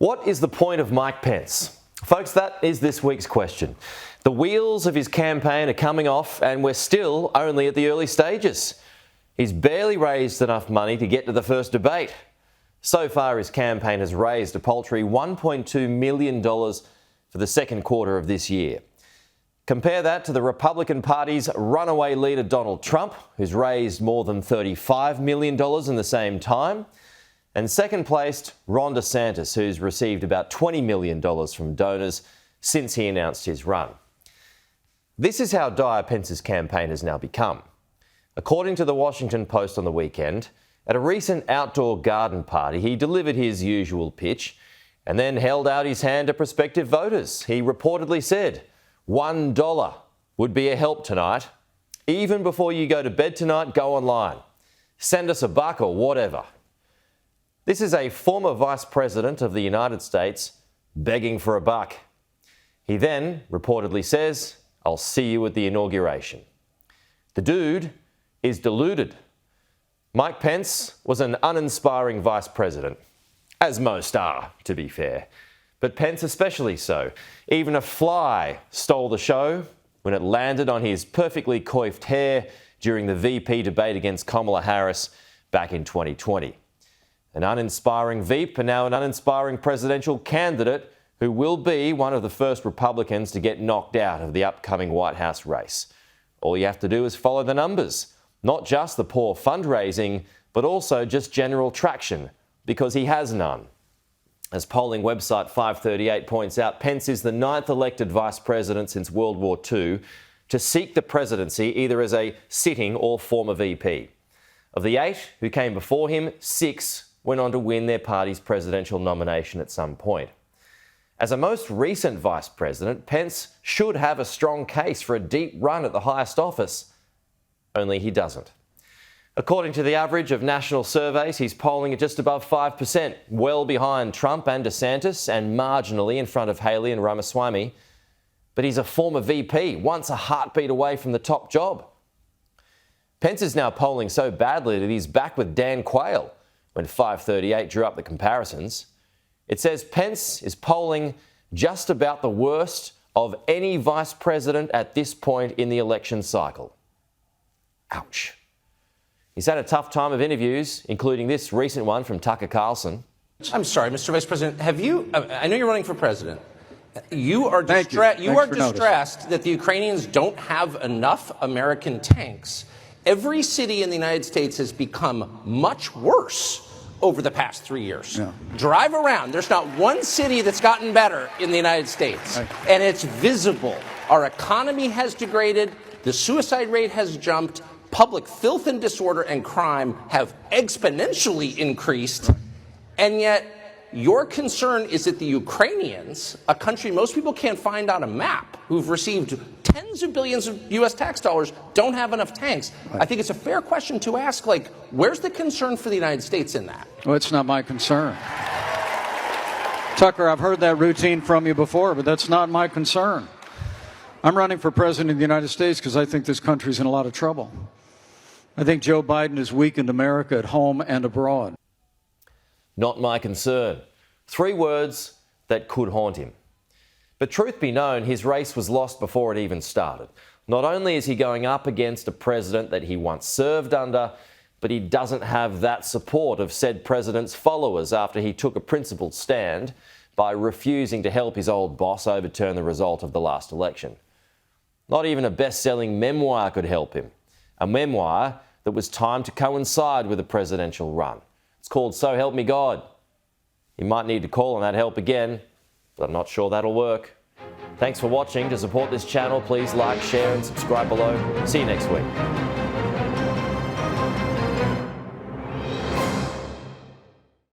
What is the point of Mike Pence? Folks, that is this week's question. The wheels of his campaign are coming off and we're still only at the early stages. He's barely raised enough money to get to the first debate. So far, his campaign has raised a paltry $1.2 million for the second quarter of this year. Compare that to the Republican Party's runaway leader Donald Trump, who's raised more than $35 million in the same time. And second placed, Ron DeSantis, who's received about $20 million from donors since he announced his run. This is how dire Pence's campaign has now become. According to the Washington Post on the weekend, at a recent outdoor garden party, he delivered his usual pitch and then held out his hand to prospective voters. He reportedly said, $1 would be a help tonight. Even before you go to bed tonight, go online. Send us $1 or whatever. This is a former Vice President of the United States begging for $1. He then reportedly says, I'll see you at the inauguration. The dude is deluded. Mike Pence was an uninspiring Vice President, as most are, to be fair. But Pence especially so. Even a fly stole the show when it landed on his perfectly coiffed hair during the VP debate against Kamala Harris back in 2020. An uninspiring Veep and now an uninspiring presidential candidate who will be one of the first Republicans to get knocked out of the upcoming White House race. All you have to do is follow the numbers, not just the poor fundraising, but also just general traction, because he has none. As polling website 538 points out, Pence is the 9th elected vice president since World War II to seek the presidency either as a sitting or former VP. Of the 8 who came before him, 6 went on to win their party's presidential nomination at some point. As a most recent vice president, Pence should have a strong case for a deep run at the highest office, only he doesn't. According to the average of national surveys, he's polling at just above 5%, well behind Trump and DeSantis and marginally in front of Haley and Ramaswamy. But he's a former VP, once a heartbeat away from the top job. Pence is now polling so badly that he's back with Dan Quayle when 538 drew up the comparisons. It says Pence is polling just about the worst of any vice president at this point in the election cycle. Ouch. He's had a tough time of interviews, including this recent one from Tucker Carlson. I'm sorry, Mr. Vice President, I know you're running for president. You are distressed that the Ukrainians don't have enough American tanks. Every city in the United States has become much worse over the past 3 years. Yeah. Drive around. There's not one city that's gotten better in the United States. Right. And it's visible. Our economy has degraded. The suicide rate has jumped. Public filth and disorder and crime have exponentially increased. Right. And yet your concern is that the Ukrainians, a country most people can't find on a map, who've received tens of billions of U.S. tax dollars, don't have enough tanks. Right. I think it's a fair question to ask, where's the concern for the United States in that? Well, it's not my concern. Tucker, I've heard that routine from you before, but that's not my concern. I'm running for president of the United States because I think this country's in a lot of trouble. I think Joe Biden has weakened America at home and abroad. Not my concern. 3 words that could haunt him. But truth be known, his race was lost before it even started. Not only is he going up against a president that he once served under, but he doesn't have that support of said president's followers after he took a principled stand by refusing to help his old boss overturn the result of the last election. Not even a best-selling memoir could help him. A memoir that was timed to coincide with a presidential run. It's called So Help Me God. You might need to call on that help again, but I'm not sure that'll work. Thanks for watching. To support this channel, please like, share and subscribe below. See you next week.